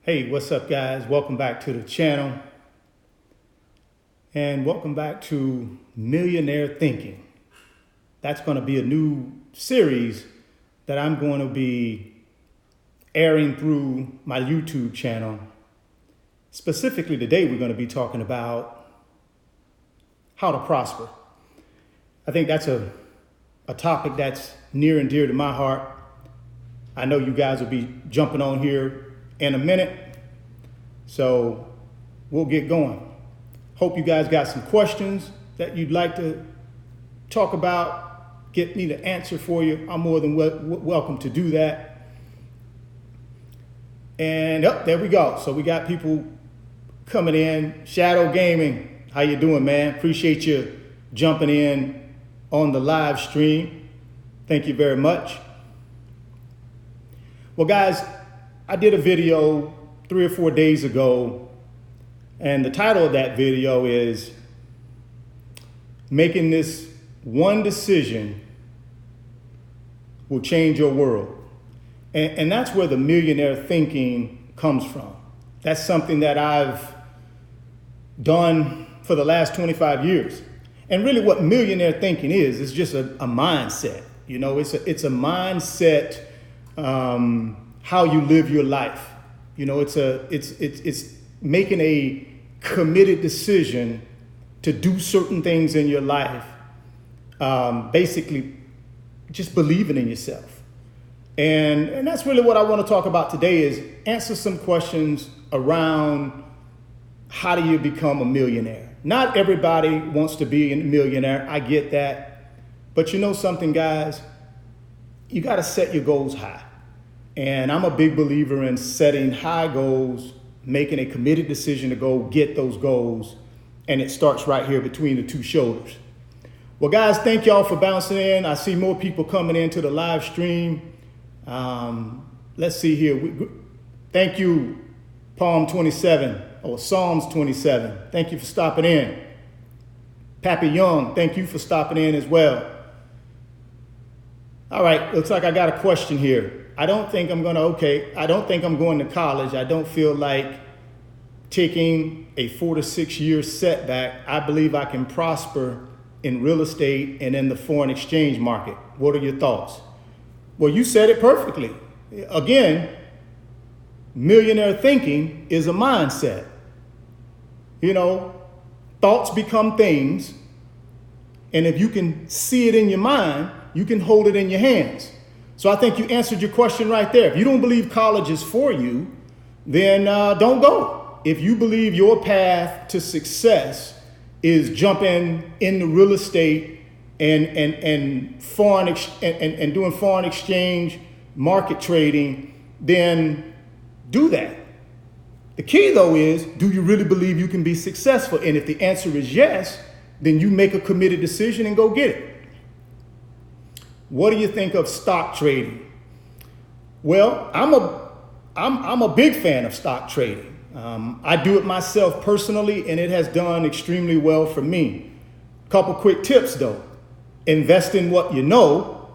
Hey, what's up, guys? Welcome back to the channel. And welcome back to Millionaire Thinking. That's going to be a new series that I'm going to be airing through my YouTube channel. Specifically today, we're going to be talking about how to prosper. I think that's a topic that's near and dear to my heart. I know you guys will be jumping on here in a minute, so we'll get going. Hope you guys got some questions that you'd like to talk about, get me to answer for you. I'm more than welcome to do that. And there we go. So we got people coming in. Shadow Gaming, how you doing, man? Appreciate you jumping in on the live stream. Thank you very much. Well, guys, I did a video 3 or 4 days ago, and the title of that video is Making This One Decision Will Change Your World. And that's where the millionaire thinking comes from. That's something that I've done for the last 25 years. And really what millionaire thinking is just a mindset. You know, it's a mindset, how you live your life. You know, it's making a committed decision to do certain things in your life. Basically, just believing in yourself. And that's really what I want to talk about today is answer some questions around how do you become a millionaire? Not everybody wants to be a millionaire. I get that. But you know something, guys? You got to set your goals high. And I'm a big believer in setting high goals, making a committed decision to go get those goals. And it starts right here between the two shoulders. Well, guys, thank y'all for bouncing in. I see more people coming into the live stream. Let's see here. Thank you, Psalms 27. Thank you for stopping in. Pappy Young, thank you for stopping in as well. All right, looks like I got a question here. I don't think I'm going to college. I don't feel like taking a 4 to 6 year setback. I believe I can prosper in real estate and in the foreign exchange market. What are your thoughts? Well, you said it perfectly. Again, millionaire thinking is a mindset. You know, thoughts become things. And if you can see it in your mind, you can hold it in your hands. So I think you answered your question right there. If you don't believe college is for you, then don't go. If you believe your path to success is jumping into real estate and doing foreign exchange market trading, then do that. The key though is, do you really believe you can be successful? And if the answer is yes, then you make a committed decision and go get it. What do you think of stock trading? Well, I'm a big fan of stock trading. I do it myself personally, and it has done extremely well for me. Couple quick tips though. Invest in what you know,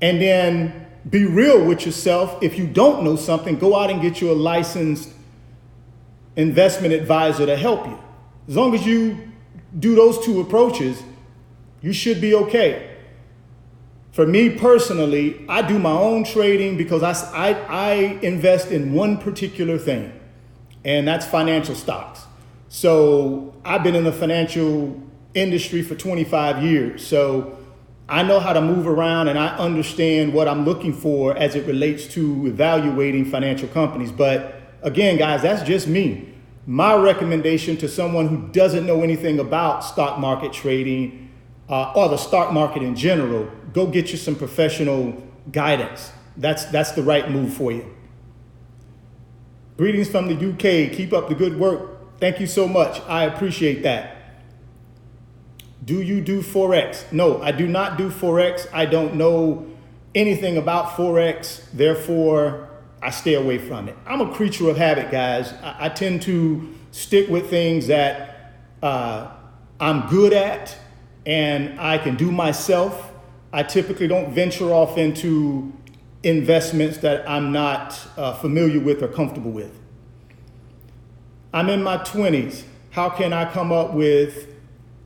and then be real with yourself. If you don't know something, go out and get you a licensed investment advisor to help you. As long as you do those two approaches, you should be okay. For me personally, I do my own trading because I invest in one particular thing, and that's financial stocks. So I've been in the financial industry for 25 years. So I know how to move around and I understand what I'm looking for as it relates to evaluating financial companies. But again, guys, that's just me. My recommendation to someone who doesn't know anything about stock market trading or the stock market in general, go get you some professional guidance. That's the right move for you. Greetings from the UK. Keep up the good work. Thank you so much. I appreciate that. Do you do Forex? No, I do not do Forex. I don't know anything about Forex. Therefore, I stay away from it. I'm a creature of habit, guys. I tend to stick with things that I'm good at and I can do myself. I typically don't venture off into investments that I'm not familiar with or comfortable with. I'm in my 20s. How can I come up with,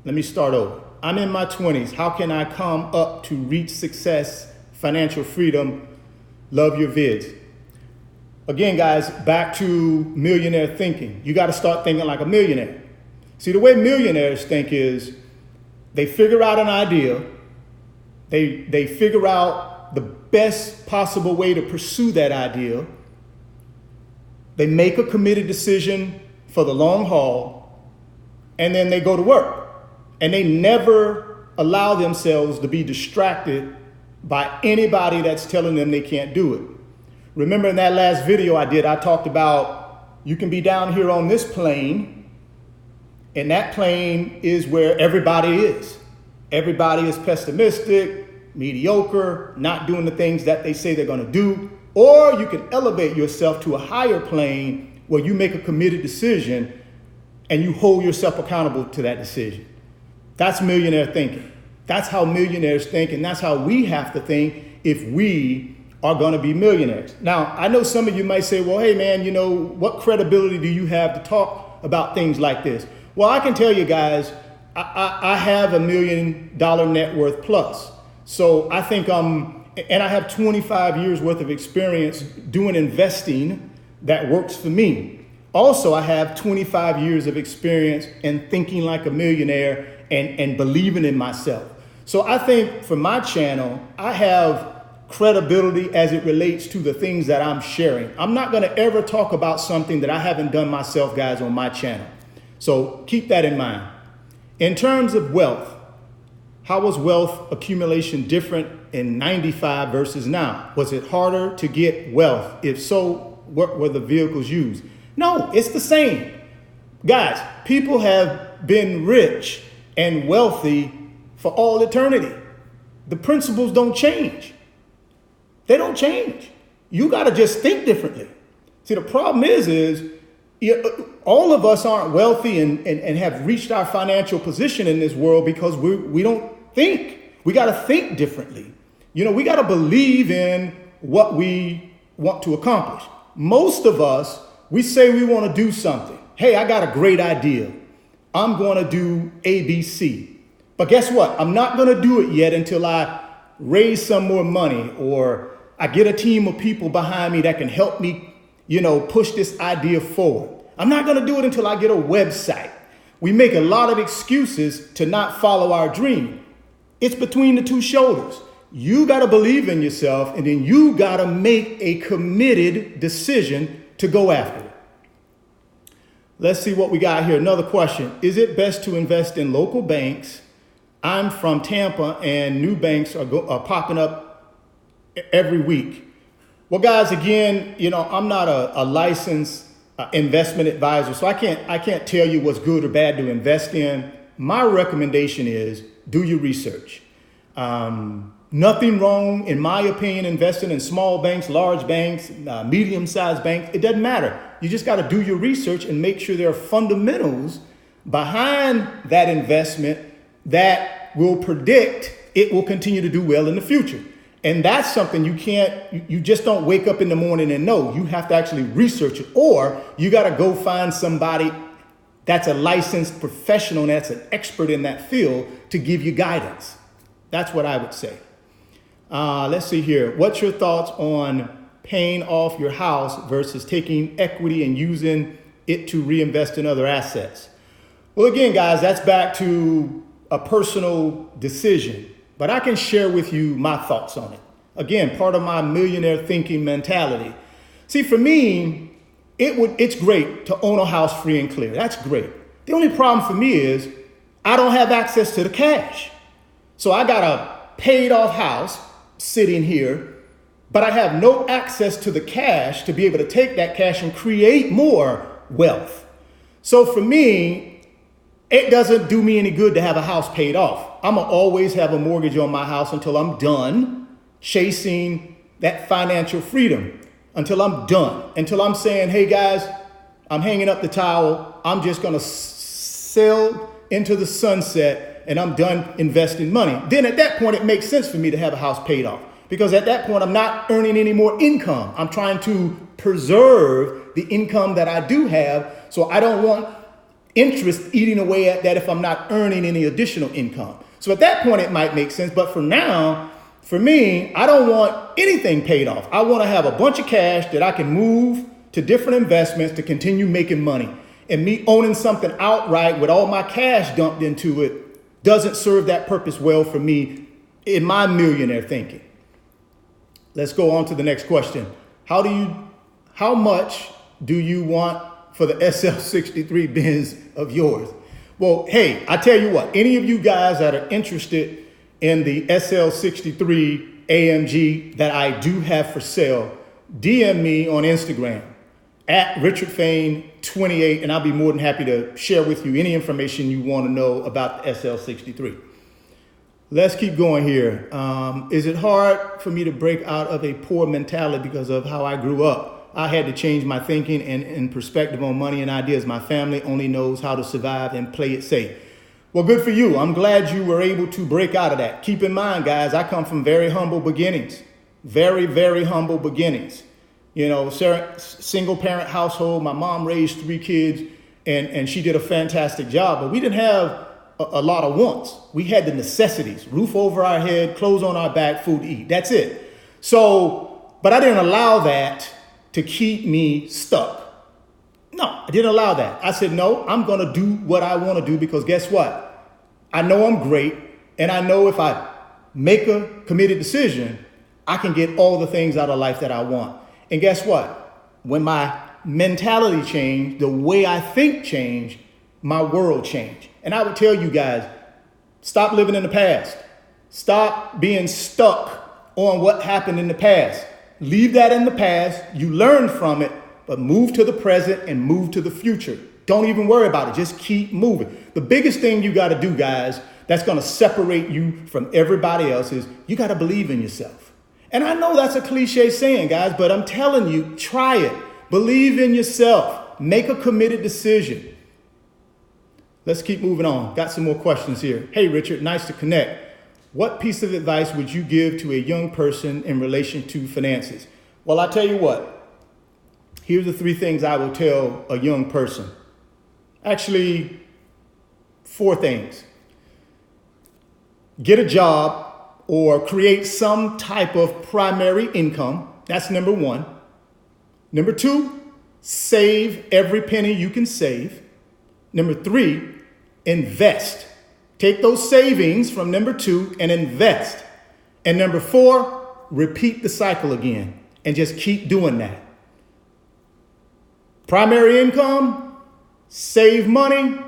let me start over. I'm in my 20s. How can I come up to reach success, financial freedom, love your vids? Again, guys, back to millionaire thinking. You got to start thinking like a millionaire. See, the way millionaires think is they figure out an idea. They figure out the best possible way to pursue that idea. They make a committed decision for the long haul, and then they go to work. And they never allow themselves to be distracted by anybody that's telling them they can't do it. Remember in that last video I did, I talked about you can be down here on this plane, and that plane is where everybody is. Everybody is pessimistic, mediocre, not doing the things that they say they're going to do. Or you can elevate yourself to a higher plane where you make a committed decision and you hold yourself accountable to that decision. That's millionaire thinking. That's how millionaires think, and that's how we have to think if we are going to be millionaires. Now, I know some of you might say, well, hey, man, what credibility do you have to talk about things like this? Well, I can tell you guys, I have $1 million net worth plus. So I think and I have 25 years worth of experience doing investing that works for me. Also, I have 25 years of experience in thinking like a millionaire and believing in myself. So I think for my channel, I have credibility as it relates to the things that I'm sharing. I'm not going to ever talk about something that I haven't done myself, guys, on my channel. So keep that in mind. In terms of wealth, how was wealth accumulation different in 95 versus now? Was it harder to get wealth? If so, what were the vehicles used? No, it's the same. Guys, people have been rich and wealthy for all eternity. The principles don't change. They don't change. You got to just think differently. See, the problem is all of us aren't wealthy and have reached our financial position in this world because we don't think. We got to think differently. We got to believe in what we want to accomplish. Most of us, we say we want to do something. Hey, I got a great idea. I'm going to do ABC. But guess what? I'm not going to do it yet until I raise some more money or I get a team of people behind me that can help me, push this idea forward. I'm not going to do it until I get a website. We make a lot of excuses to not follow our dream. It's between the two shoulders. You got to believe in yourself, and then you got to make a committed decision to go after it. Let's see what we got here. Another question. Is it best to invest in local banks? I'm from Tampa, and new banks are popping up every week. Well, guys, again, I'm not a licensed investment advisor, so I can't tell you what's good or bad to invest in. My recommendation is do your research. Nothing wrong, in my opinion, investing in small banks, large banks, medium-sized banks. It doesn't matter. You just got to do your research and make sure there are fundamentals behind that investment that will predict it will continue to do well in the future. And that's something you just don't wake up in the morning and know. You have to actually research it, or you got to go find somebody that's a licensed professional, that's an expert in that field to give you guidance. That's what I would say. Let's see here. What's your thoughts on paying off your house versus taking equity and using it to reinvest in other assets? Well, again, guys, that's back to a personal decision, but I can share with you my thoughts on it. Again, part of my millionaire thinking mentality. See, for me, it's great to own a house free and clear. That's great. The only problem for me is I don't have access to the cash. So I got a paid off house sitting here, but I have no access to the cash to be able to take that cash and create more wealth. So for me, it doesn't do me any good to have a house paid off. I'm going to always have a mortgage on my house until I'm done chasing that financial freedom, until I'm done, until I'm saying, hey guys, I'm hanging up the towel. I'm just going to sail into the sunset and I'm done investing money. Then at that point, it makes sense for me to have a house paid off, because at that point, I'm not earning any more income. I'm trying to preserve the income that I do have. So I don't want interest eating away at that if I'm not earning any additional income. So at that point, it might make sense. But for now, for me, I don't want anything paid off. I want to have a bunch of cash that I can move to different investments to continue making money. And me owning something outright with all my cash dumped into it doesn't serve that purpose well for me in my millionaire thinking. Let's go on to the next question. How much do you want for the SL63 Benz of yours? Well, hey, I tell you what, any of you guys that are interested in the SL63 AMG that I do have for sale, DM me on Instagram at RichardFain28, and I'll be more than happy to share with you any information you want to know about the SL63. Let's keep going here. Is it hard for me to break out of a poor mentality because of how I grew up? I had to change my thinking and perspective on money and ideas. My family only knows how to survive and play it safe. Well, good for you. I'm glad you were able to break out of that. Keep in mind, guys, I come from very humble beginnings. Very, very humble beginnings. You know, single parent household. My mom raised 3 kids and she did a fantastic job. But we didn't have a lot of wants. We had the necessities: roof over our head, clothes on our back, food to eat. That's it. So, but I didn't allow that to keep me stuck. No, I didn't allow that. I said, no, I'm going to do what I want to do because guess what? I know I'm great. And I know if I make a committed decision, I can get all the things out of life that I want. And guess what? When my mentality changed, the way I think changed, my world changed. And I would tell you guys, stop living in the past. Stop being stuck on what happened in the past. Leave that in the past. You learn from it, but move to the present and move to the future. Don't even worry about it. Just keep moving. The biggest thing you got to do, guys, that's going to separate you from everybody else is you got to believe in yourself. And I know that's a cliche saying, guys, but I'm telling you, try it. Believe in yourself. Make a committed decision. Let's keep moving on. Got some more questions here. Hey, Richard, nice to connect. What piece of advice would you give to a young person in relation to finances? Well, I tell you what, here's the 3 things I will tell a young person. Actually, 4 things. Get a job or create some type of primary income. That's number 1. Number 2, save every penny you can save. Number 3, invest. Take those savings from number 2 and invest. And number 4, repeat the cycle again and just keep doing that. Primary income, save money,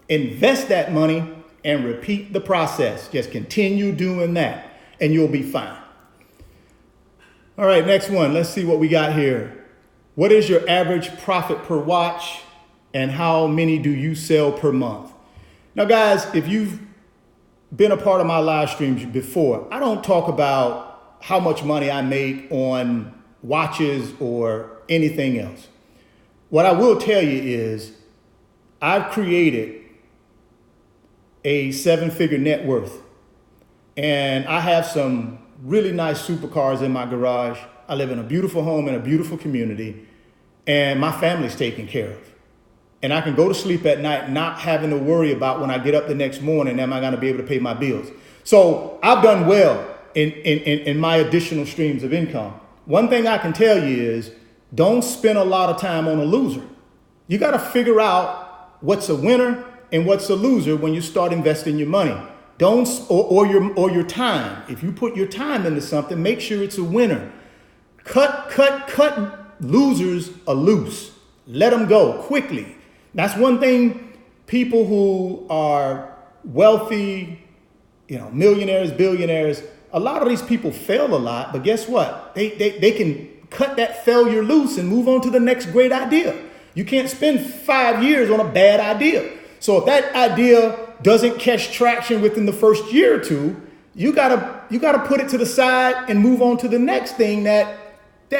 invest that money, and repeat the process. Just continue doing that and you'll be fine. All right, next one. Let's see what we got here. What is your average profit per watch and how many do you sell per month? Now, guys, if you've been a part of my live streams before, I don't talk about how much money I make on watches or anything else. What I will tell you is I've created a 7-figure net worth, and I have some really nice supercars in my garage. I live in a beautiful home in a beautiful community, and my family's taken care of. And I can go to sleep at night not having to worry about when I get up the next morning, am I going to be able to pay my bills? So I've done well in my additional streams of income. One thing I can tell you is don't spend a lot of time on a loser. You got to figure out what's a winner and what's a loser when you start investing your money. Or your time. If you put your time into something, make sure it's a winner. Cut losers are loose. Let them go quickly. That's one thing people who are wealthy, millionaires, billionaires, a lot of these people fail a lot, but guess what? They can cut that failure loose and move on to the next great idea. You can't spend 5 years on a bad idea. So if that idea doesn't catch traction within the first year or 2, you gotta put it to the side and move on to the next thing that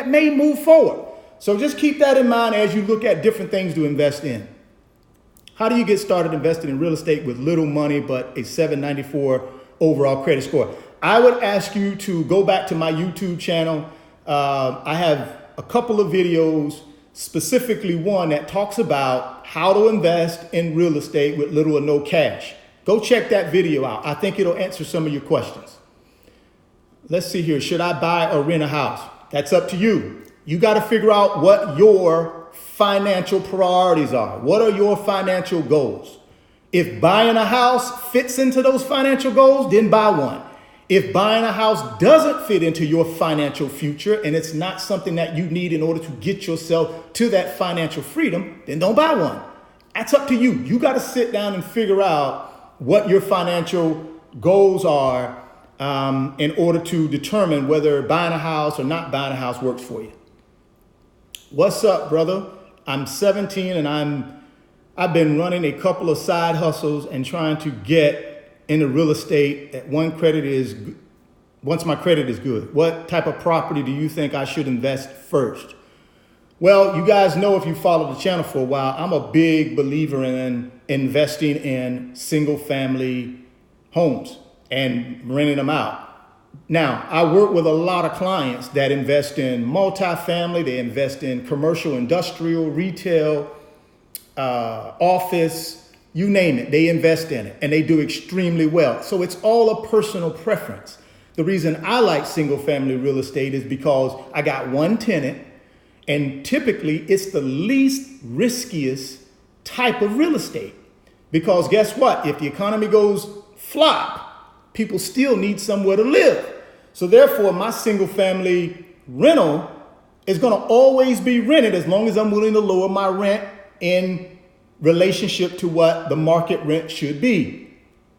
may move forward. So just keep that in mind as you look at different things to invest in. How do you get started investing in real estate with little money but a 794 overall credit score? I would ask you to go back to my YouTube channel. I have a couple of videos specifically one that talks about how to invest in real estate with little or no cash. Go check that video out. I think it'll answer some of your questions. Let's see here. Should I buy or rent a house? That's up to you. You got to figure out what your financial priorities are. What are your financial goals? If buying a house fits into those financial goals, then buy one. If buying a house doesn't fit into your financial future and it's not something that you need in order to get yourself to that financial freedom, then don't buy one. That's up to you. You got to sit down and figure out what your financial goals are in order to determine whether buying a house or not buying a house works for you. What's up, brother? I'm 17 and I've been running a couple of side hustles and trying to get into real estate once my credit is good. What type of property do you think I should invest first? Well, you guys know, if you follow the channel for a while, I'm a big believer in investing in single family homes and renting them out. Now, I work with a lot of clients that invest in multifamily, they invest in commercial, industrial, retail, office, you name it, they invest in it and they do extremely well. So it's all a personal preference. The reason I like single family real estate is because I got one tenant, and typically it's the least riskiest type of real estate. Because guess what? If the economy goes flop, people still need somewhere to live. So therefore, my single family rental is going to always be rented as long as I'm willing to lower my rent in relationship to what the market rent should be.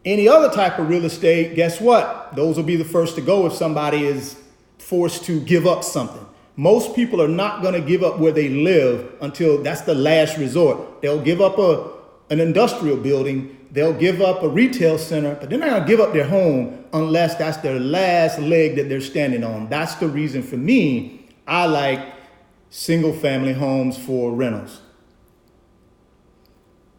Any other type of real estate, guess what? Those will be the first to go if somebody is forced to give up something. Most people are not going to give up where they live until that's the last resort. They'll give up an industrial building, they'll give up a retail center, but they're not going to give up their home unless that's their last leg that they're standing on. That's the reason for me, I like single family homes for rentals.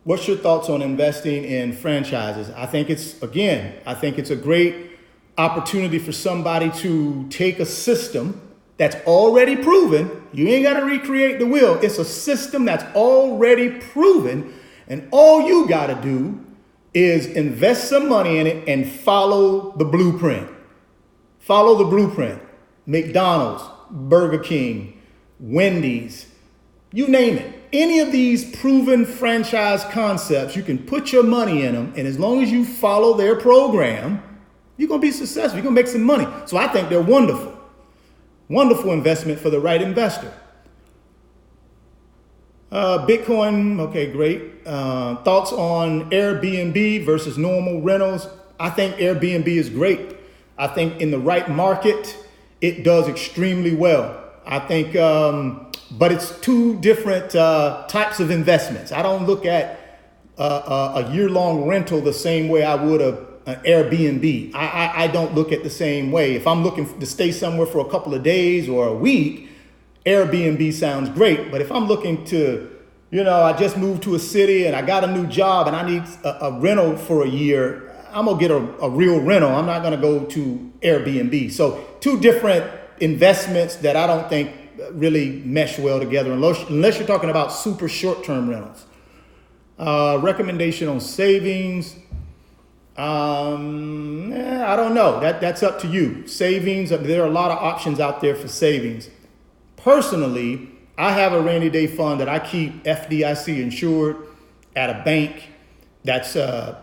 What's your thoughts on investing in franchises? I think it's a great opportunity for somebody to take a system that's already proven. You ain't got to recreate the wheel. It's a system that's already proven. And all you got to do is invest some money in it and follow the blueprint. Follow the blueprint. McDonald's, Burger King, Wendy's, you name it. Any of these proven franchise concepts, you can put your money in them. And as long as you follow their program, you're going to be successful. You're going to make some money. So I think they're wonderful. Wonderful investment for the right investor. Bitcoin, okay, great. Thoughts on Airbnb versus normal rentals? I think Airbnb is great. I think in the right market, it does extremely well. I think, but it's two different types of investments. I don't look at a year-long rental the same way I would an Airbnb. I don't look at the same way. If I'm looking to stay somewhere for a couple of days or a week, Airbnb sounds great. But if I'm looking to, I just moved to a city and I got a new job and I need a rental for a year, I'm going to get a real rental. I'm not going to go to Airbnb. So two different investments that I don't think really mesh well together unless you're talking about super short-term rentals. Recommendation on savings. I don't know. That's up to you. Savings, there are a lot of options out there for savings. Personally, I have a rainy day fund that I keep FDIC insured at a bank that's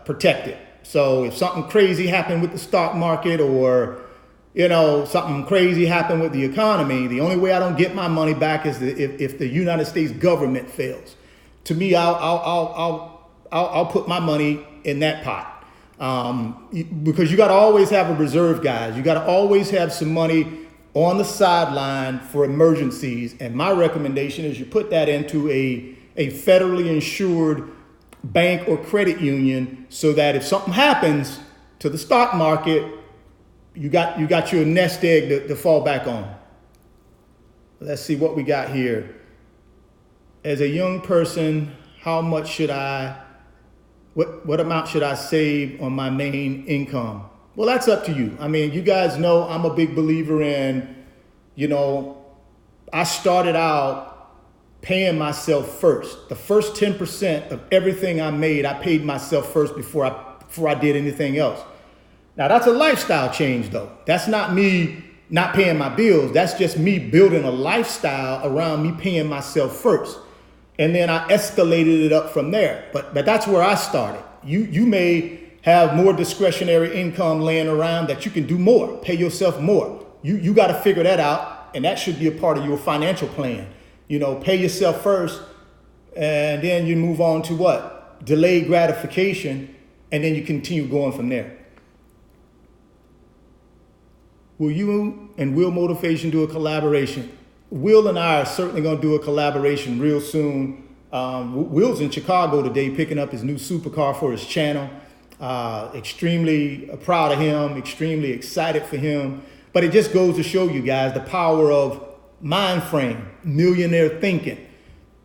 protected. So if something crazy happened with the stock market or something crazy happened with the economy, the only way I don't get my money back is if the United States government fails. To me, I'll put my money in that pot. Because you got to always have a reserve, guys. You got to always have some money on the sideline for emergencies. And my recommendation is you put that into a federally insured bank or credit union so that if something happens to the stock market, you got your nest egg to fall back on. Let's see what we got here. As a young person, how much should what amount should I save on my main income? Well, that's up to you. I mean, you guys know I'm a big believer in, I started out paying myself first. The first 10% of everything I made, I paid myself first before I did anything else. Now that's a lifestyle change though. That's not me not paying my bills. That's just me building a lifestyle around me paying myself first. And then I escalated it up from there. But that's where I started. You may have more discretionary income laying around that you can do more, pay yourself more. You got to figure that out. And that should be a part of your financial plan. You know, pay yourself first, and then you move on to what? Delayed gratification, and then you continue going from there. Will you and Will Motivation do a collaboration? Will and I are certainly going to do a collaboration real soon. Will's in Chicago today picking up his new supercar for his channel. Extremely proud of him, extremely excited for him. But it just goes to show you guys the power of mind frame, millionaire thinking.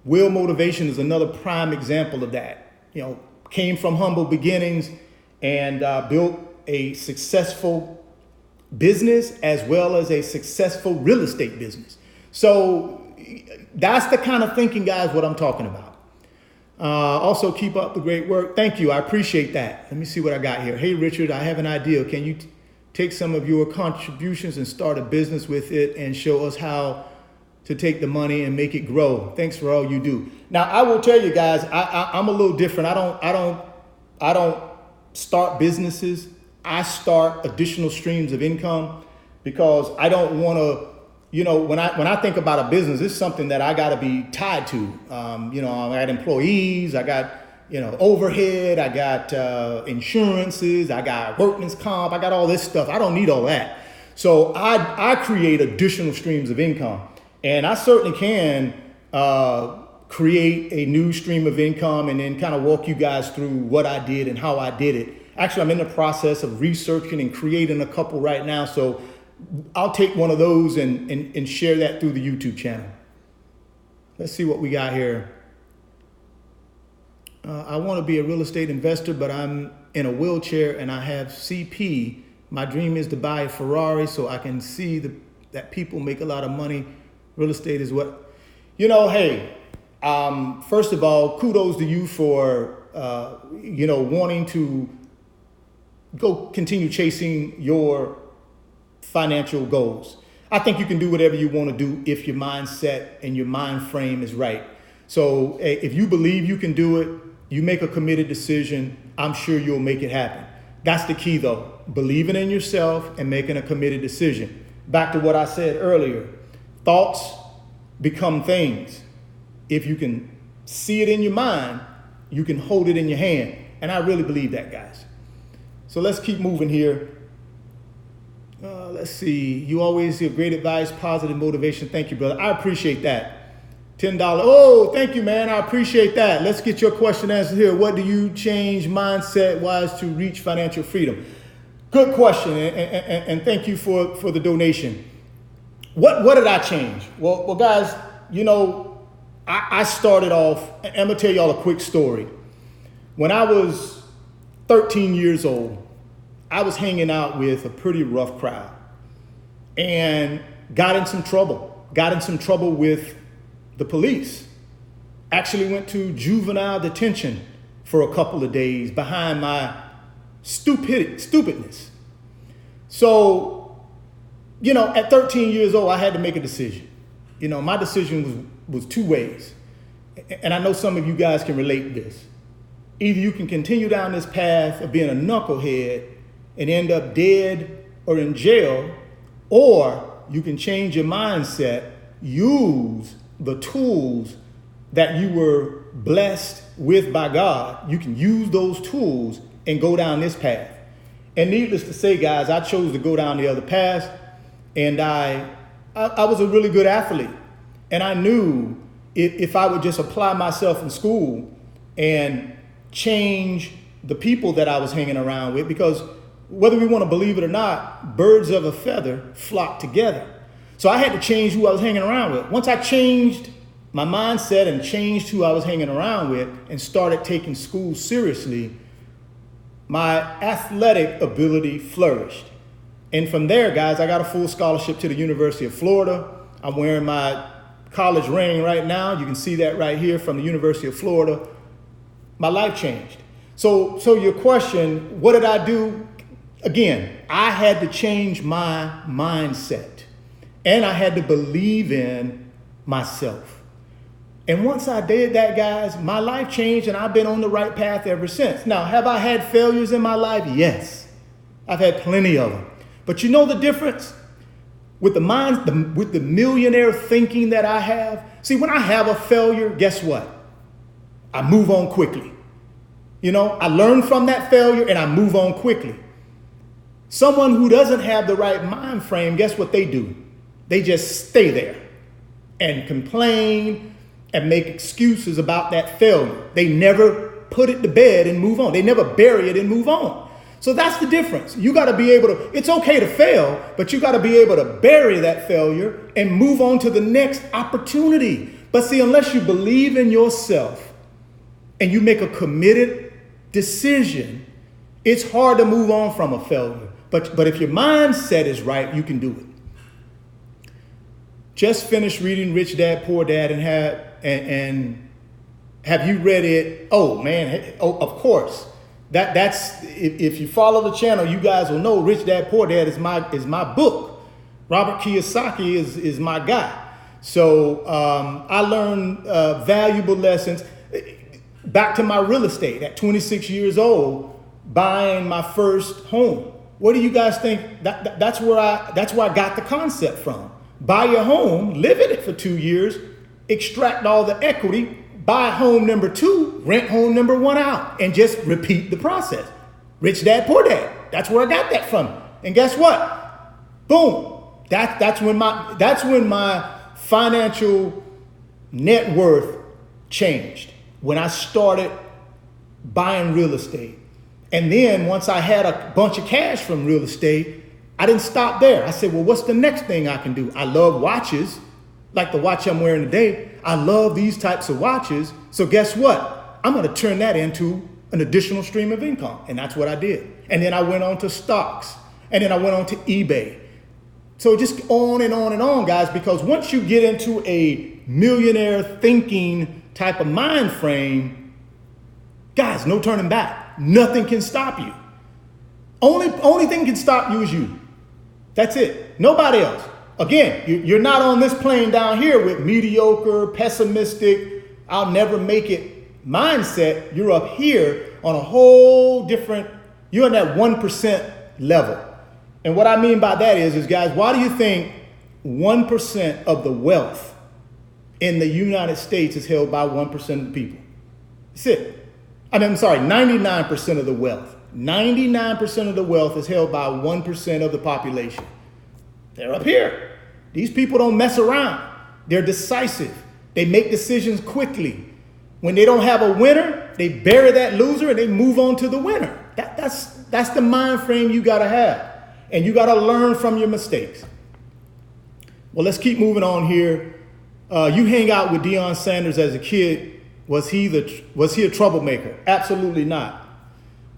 Will Motivation is another prime example of that. You know, came from humble beginnings and built a successful business as well as a successful real estate business. So that's the kind of thinking, guys, what I'm talking about. Also, keep up the great work. Thank you. I appreciate that. Let me see what I got here. Hey, Richard, I have an idea. Can you take some of your contributions and start a business with it and show us how to take the money and make it grow? Thanks for all you do. Now, I will tell you guys, I'm a little different. I don't start businesses. I start additional streams of income because I don't want to, you know, when I think about a business, it's something that I got to be tied to. You know, I got employees, I got, you know, overhead, I got insurances, I got workman's comp, I got all this stuff. I don't need all that. So I create additional streams of income, and I certainly can create a new stream of income and then kind of walk you guys through what I did and how I did it. Actually, I'm in the process of researching and creating a couple right now. So I'll take one of those and share that through the YouTube channel. Let's see what we got here. I want to be a real estate investor, but I'm in a wheelchair and I have CP. My dream is to buy a Ferrari so I can see that people make a lot of money. Real estate is what, you know, hey, first of all, kudos to you for, you know, wanting to go continue chasing your financial goals. I think you can do whatever you want to do if your mindset and your mind frame is right. So if you believe you can do it, you make a committed decision, I'm sure you'll make it happen. That's the key though, believing in yourself and making a committed decision. Back to what I said earlier, thoughts become things. If you can see it in your mind, you can hold it in your hand. And I really believe that, guys. So let's keep moving here. Let's see. You always give great advice, positive motivation. Thank you, brother. I appreciate that. $10. Oh, thank you, man. I appreciate that. Let's get your question answered here. What do you change mindset-wise to reach financial freedom? Good question, and thank you for the donation. What did I change? Well, guys, you know, I started off, and I'm going to tell y'all a quick story. When I was 13 years old, I was hanging out with a pretty rough crowd and got in some trouble with the police. Actually went to juvenile detention for a couple of days behind my stupidness. So, you know, at 13 years old, I had to make a decision. You know, my decision was two ways. And I know some of you guys can relate to this. Either you can continue down this path of being a knucklehead and end up dead or in jail, or you can change your mindset, use the tools that you were blessed with by God. You can use those tools and go down this path. And needless to say, guys, I chose to go down the other path, and I was a really good athlete. And I knew if I would just apply myself in school and change the people that I was hanging around with, because whether we want to believe it or not, birds of a feather flock together. So I had to change who I was hanging around with. Once I changed my mindset and changed who I was hanging around with and started taking school seriously, my athletic ability flourished. And from there, guys, I got a full scholarship to the University of Florida. I'm wearing my college ring right now. You can see that right here from the University of Florida. My life changed. So your question, what did I do? Again, I had to change my mindset, and I had to believe in myself. And once I did that, guys, my life changed, and I've been on the right path ever since. Now, have I had failures in my life? Yes. I've had plenty of them. But you know the difference? With the millionaire thinking that I have, see, when I have a failure, guess what? I move on quickly. You know, I learn from that failure and I move on quickly. Someone who doesn't have the right mind frame, guess what they do? They just stay there and complain and make excuses about that failure. They never put it to bed and move on. They never bury it and move on. So that's the difference. You got to be able to, it's okay to fail, but you got to be able to bury that failure and move on to the next opportunity. But see, unless you believe in yourself and you make a committed decision, it's hard to move on from a failure. But if your mindset is right, you can do it. Just finished reading Rich Dad, Poor Dad, and have you read it? Oh man, oh, of course. That's if you follow the channel, you guys will know Rich Dad, Poor Dad is my book. Robert Kiyosaki is my guy. So I learned valuable lessons. Back to my real estate at 26 years old, buying my first home. What do you guys think? That's where I got the concept from. Buy your home, live in it for 2 years, extract all the equity, buy home number 2, rent home number 1 out, and just repeat the process. Rich Dad, Poor Dad. That's where I got that from. And guess what? Boom. That's when my financial net worth changed. When I started buying real estate. And then once I had a bunch of cash from real estate, I didn't stop there. I said, well, what's the next thing I can do? I love watches, like the watch I'm wearing today. I love these types of watches. So guess what? I'm going to turn that into an additional stream of income. And that's what I did. And then I went on to stocks. And then I went on to eBay. So just on and on and on, guys, because once you get into a millionaire thinking type of mind frame, guys, no turning back. Nothing can stop you. Only thing can stop you is you. That's it. Nobody else. Again, you're not on this plane down here with mediocre, pessimistic, I'll never make it mindset. You're up here on a whole different, you're in that 1% level. And what I mean by that is guys, why do you think 1% of the wealth in the United States is held by 1% of the people? That's it. I'm sorry, 99% of the wealth. 99% of the wealth is held by 1% of the population. They're up here. These people don't mess around. They're decisive. They make decisions quickly. When they don't have a winner, they bury that loser and they move on to the winner. That's the mind frame you got to have. And you got to learn from your mistakes. Well, let's keep moving on here. You hang out with Deion Sanders as a kid. Was he a troublemaker? Absolutely not.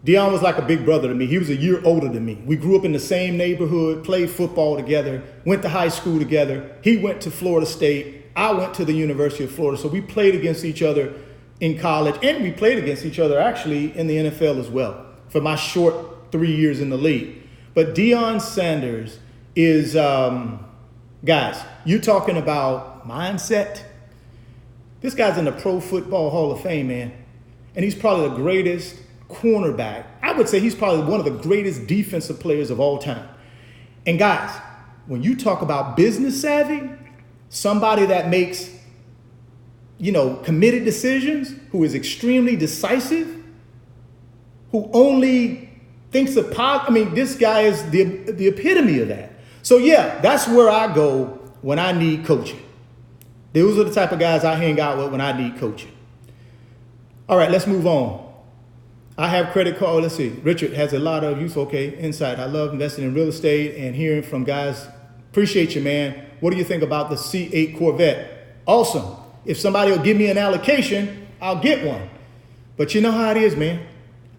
Deion was like a big brother to me. He was a year older than me. We grew up in the same neighborhood, played football together, went to high school together. He went to Florida State. I went to the University of Florida. So we played against each other in college, and we played against each other actually in the NFL as well for my short 3 years in the league. But Deion Sanders is, guys, you're talking about mindset. This guy's in the Pro Football Hall of Fame, man. And he's probably the greatest cornerback. I would say he's probably one of the greatest defensive players of all time. And guys, when you talk about business savvy, somebody that makes, committed decisions, who is extremely decisive, who only thinks of this guy is the epitome of that. So yeah, that's where I go when I need coaching. Those are the type of guys I hang out with when I need coaching. All right, let's move on. I have credit card. Let's see. Richard has a lot of useful, insight. I love investing in real estate and hearing from guys. Appreciate you, man. What do you think about the C8 Corvette? Awesome. If somebody will give me an allocation, I'll get one. But you know how it is, man.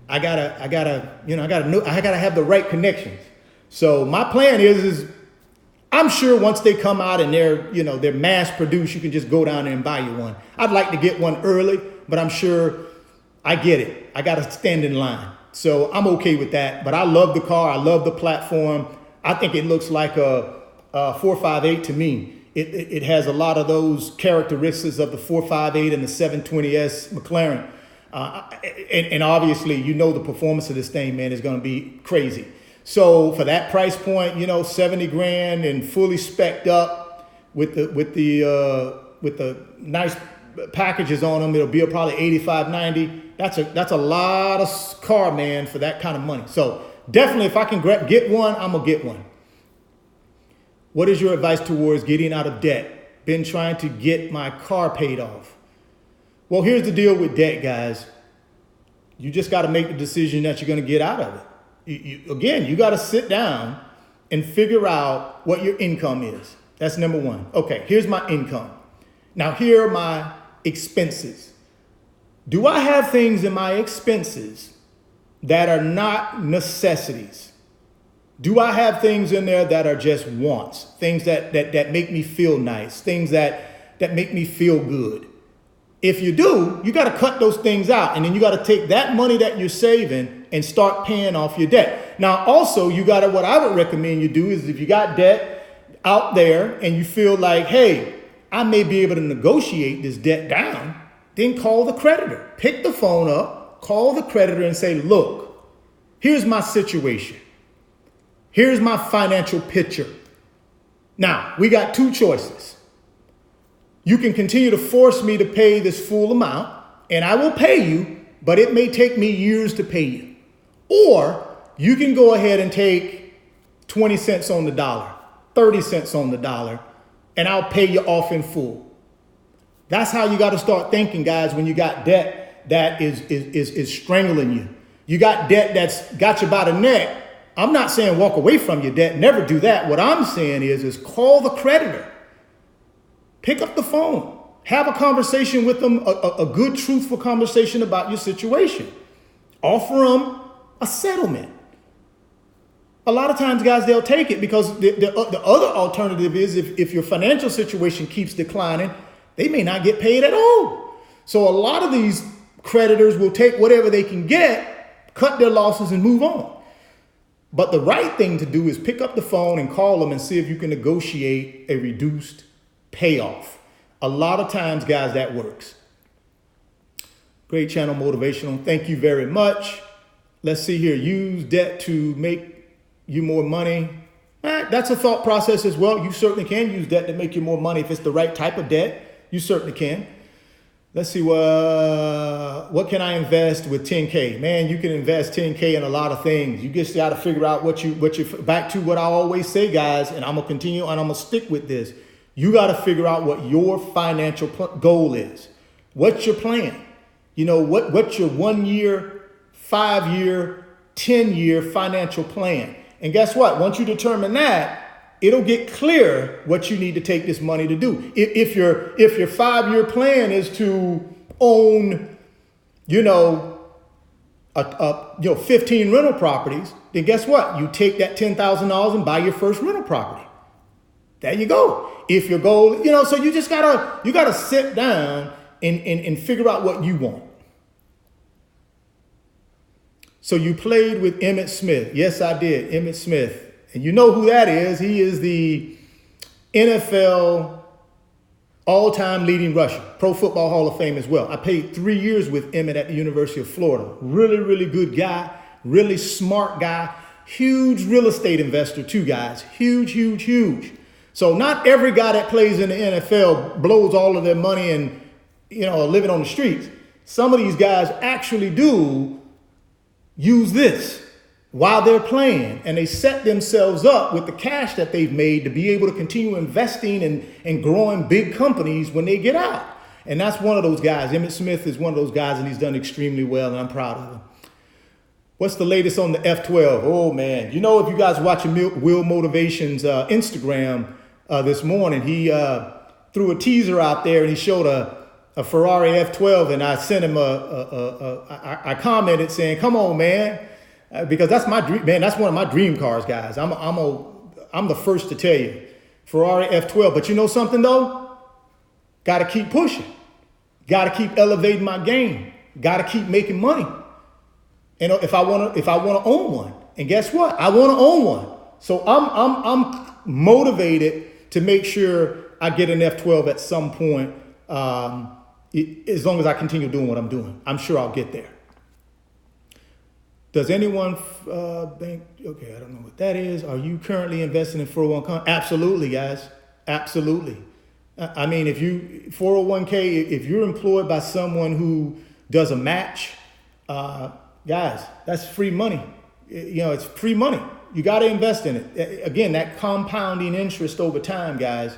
I gotta have the right connections. So my plan is I'm sure once they come out and they're mass produced, you can just go down there and buy you one. I'd like to get one early, but I'm sure I get it. I got to stand in line. So I'm okay with that. But I love the car. I love the platform. I think it looks like a 458 to me. It has a lot of those characteristics of the 458 and the 720S McLaren. And obviously, the performance of this thing, man, is going to be crazy. So for that price point, 70 grand and fully spec'd up with the nice packages on them, it'll be probably 85, 90. That's a lot of car, man, for that kind of money. So definitely, if I can get one, I'm gonna get one. What is your advice towards getting out of debt? Been trying to get my car paid off. Well, here's the deal with debt, guys. You just got to make the decision that you're going to get out of it. You got to sit down and figure out what your income is. That's number one. Okay, here's my income. Now, here are my expenses. Do I have things in my expenses that are not necessities? Do I have things in there that are just wants? Things that make me feel nice, things that make me feel good? If you do, you got to cut those things out. And then you got to take that money that you're saving and start paying off your debt. Now, also, what I would recommend you do is if you got debt out there and you feel like, hey, I may be able to negotiate this debt down, then call the creditor. Pick the phone up, call the creditor and say, look, here's my situation. Here's my financial picture. Now, we got two choices. You can continue to force me to pay this full amount, and I will pay you, but it may take me years to pay you. Or you can go ahead and take 20 cents on the dollar, 30 cents on the dollar, and I'll pay you off in full. That's how you got to start thinking, guys, when you got debt that is strangling you. You got debt that's got you by the neck. I'm not saying walk away from your debt. Never do that. What I'm saying is call the creditor. Pick up the phone. Have a conversation with them, a good, truthful conversation about your situation. Offer them a settlement. A lot of times, guys, they'll take it because the other alternative is if your financial situation keeps declining, they may not get paid at all. So a lot of these creditors will take whatever they can get, cut their losses, and move on. But the right thing to do is pick up the phone and call them and see if you can negotiate a reduced payoff. A lot of times, guys, that works. Great channel, motivational. Thank you very much. Let's see here. Use debt to make you more money. That's a thought process as well. You certainly can use debt to make you more money if it's the right type of debt. You certainly can. Let's see, what can I invest with 10K? Man, you can invest 10K in a lot of things. You just got to figure out what you back to what I always say, guys, and I'm going to continue and I'm going to stick with this. You got to figure out what your financial goal is. What's your plan? What's your 1 year, 5 year, 10-year financial plan? And guess what? Once you determine that, it'll get clear what you need to take this money to do. If your 5-year plan is to own, 15 rental properties, then guess what? You take that $10,000 and buy your first rental property. There you go. If your goal, so you just gotta sit down and figure out what you want. So you played with Emmitt Smith. Yes, I did. Emmitt Smith. And you know who that is. He is the NFL all-time leading rusher, Pro Football Hall of Fame as well. I played 3 years with Emmitt at the University of Florida. Really, really good guy. Really smart guy. Huge real estate investor too, guys. Huge, huge, huge. So not every guy that plays in the NFL blows all of their money and, living on the streets. Some of these guys actually do use this while they're playing, and they set themselves up with the cash that they've made to be able to continue investing and growing big companies when they get out. And that's one of those guys. Emmitt Smith is one of those guys, and he's done extremely well, and I'm proud of him. What's the latest on the F12? Oh, man. If you guys watching Will Motivation's Instagram this morning, he threw a teaser out there, and he showed a Ferrari F12, and I sent him I commented saying, come on, man. Because that's my dream, man. That's one of my dream cars, guys. I'm the first to tell you. Ferrari F12. But you know something though? Got to keep pushing. Got to keep elevating my game. Got to keep making money. And if I want to own one, and guess what? I want to own one. So I'm motivated to make sure I get an F12 at some point. As long as I continue doing what I'm doing, I'm sure I'll get there. Does anyone think, okay, I don't know what that is. Are you currently investing in 401k? Absolutely, guys. Absolutely. I mean, if you 401k, if you're employed by someone who does a match, guys, that's free money. You know, it's free money. You got to invest in it. Again, that compounding interest over time, guys,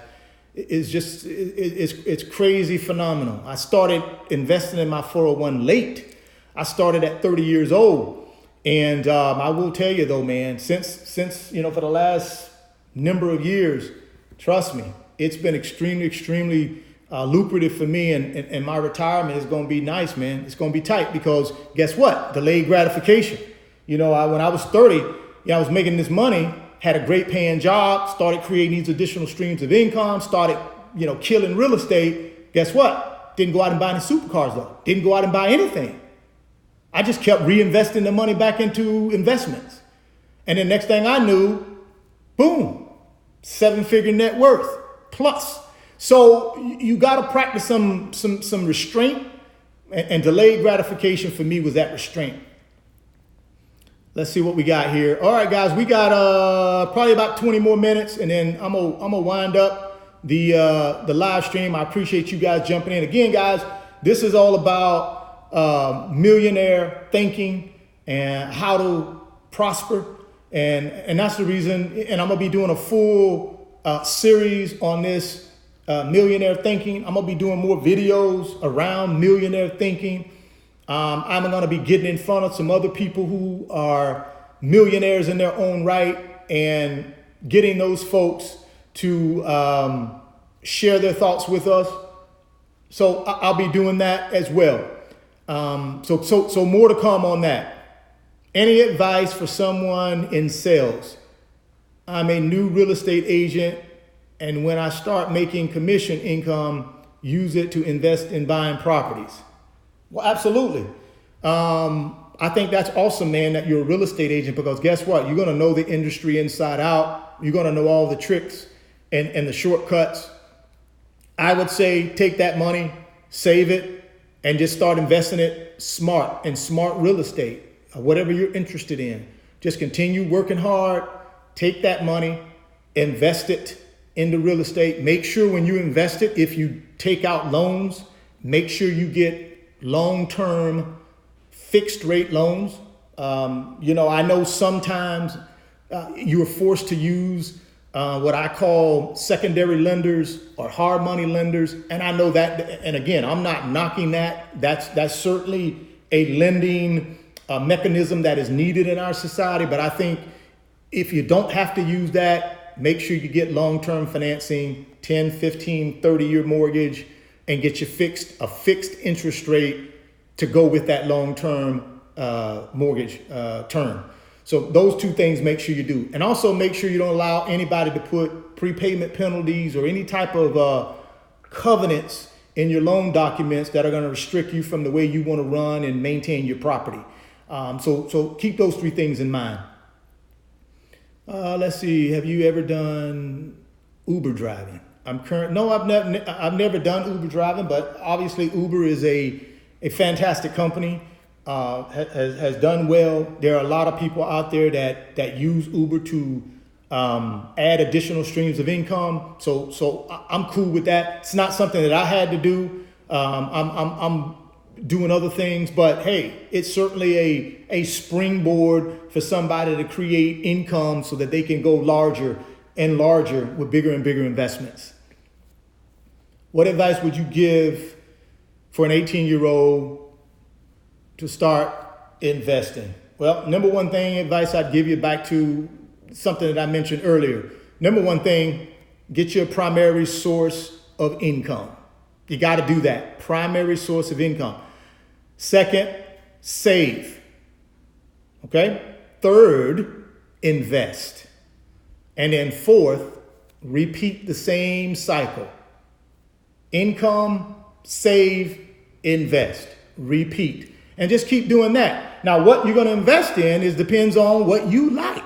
is just, it's crazy phenomenal. I started investing in my 401 late. I started at 30 years old. And I will tell you though, man, since you know, for the last number of years, trust me, it's been extremely lucrative for me, and my retirement is going to be nice, man. It's going to be tight because guess what? Delayed gratification. You know, when I was 30, I was making this money, had a great paying job, started creating these additional streams of income, started, you know, killing real estate. Guess what? Didn't go out and buy any supercars though. Didn't go out and buy anything. I just kept reinvesting the money back into investments. And then next thing I knew, boom, 7-figure net worth plus. So you got to practice some restraint, and delayed gratification for me was that restraint. Let's see what we got here. All right, guys, we got probably about 20 more minutes, and then I'm gonna wind up the live stream. I appreciate you guys jumping in. Again, guys, this is all about millionaire thinking and how to prosper, and that's the reason. And I'm gonna be doing a full series on this millionaire thinking. I'm gonna be doing more videos around millionaire thinking. I'm gonna be getting in front of some other people who are millionaires in their own right and getting those folks to share their thoughts with us. So I'll be doing that as well. So more to come on that. Any advice for someone in sales? I'm a new real estate agent, and when I start making commission income, use it to invest in buying properties. Well, absolutely. I think that's awesome, man, that you're a real estate agent, because guess what? You're going to know the industry inside out. You're going to know all the tricks and the shortcuts. I would say take that money, save it, and just start investing it smart real estate, whatever you're interested in. Just continue working hard, take that money, invest it into real estate. Make sure when you invest it, if you take out loans, make sure you get long-term fixed rate loans. You know, I know sometimes you are forced to use what I call secondary lenders or hard money lenders. And I know that, and again, I'm not knocking that. That's certainly a lending mechanism that is needed in our society. But I think if you don't have to use that, make sure you get long-term financing, 10, 15, 30-year mortgage, and get you a fixed interest rate to go with that long-term mortgage term. So those two things, make sure you do. And also make sure you don't allow anybody to put prepayment penalties or any type of covenants in your loan documents that are going to restrict you from the way you want to run and maintain your property. So keep those three things in mind. Let's see. Have you ever done Uber driving? No, I've never done Uber driving, but obviously Uber is a fantastic company. Has done well. There are a lot of people out there that use Uber to add additional streams of income. So I'm cool with that. It's not something that I had to do. I'm doing other things, but hey, it's certainly a springboard for somebody to create income so that they can go larger and larger with bigger and bigger investments. What advice would you give for an 18-year-old to start investing? Well, number one thing, advice I'd give you, back to something that I mentioned earlier. Number one thing, get your primary source of income. You got to do that. Primary source of income. Second, save. Okay? Third, invest. And then fourth, Repeat the same cycle. Income, save, invest, repeat. And just keep doing that. Now, what you're going to invest in depends on what you like.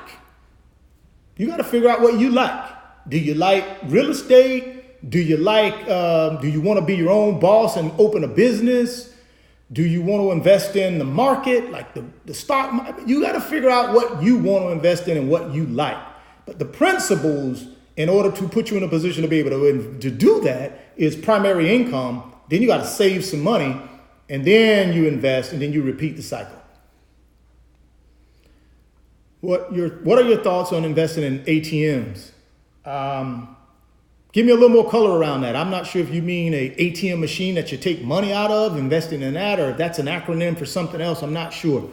You got to figure out what you like. Do you like real estate? Do you want to be your own boss and open a business? Do you want to invest in the market, like the stock market? You got to figure out what you want to invest in and what you like. But the principles, in order to put you in a position to be able to do that, is primary income. Then you got to save some money, and then you invest, and then you repeat the cycle. What are your thoughts on investing in ATMs? Give me a little more color around that. I'm not sure if you mean a ATM machine that you take money out of, investing in that, or if that's an acronym for something else. I'm not sure.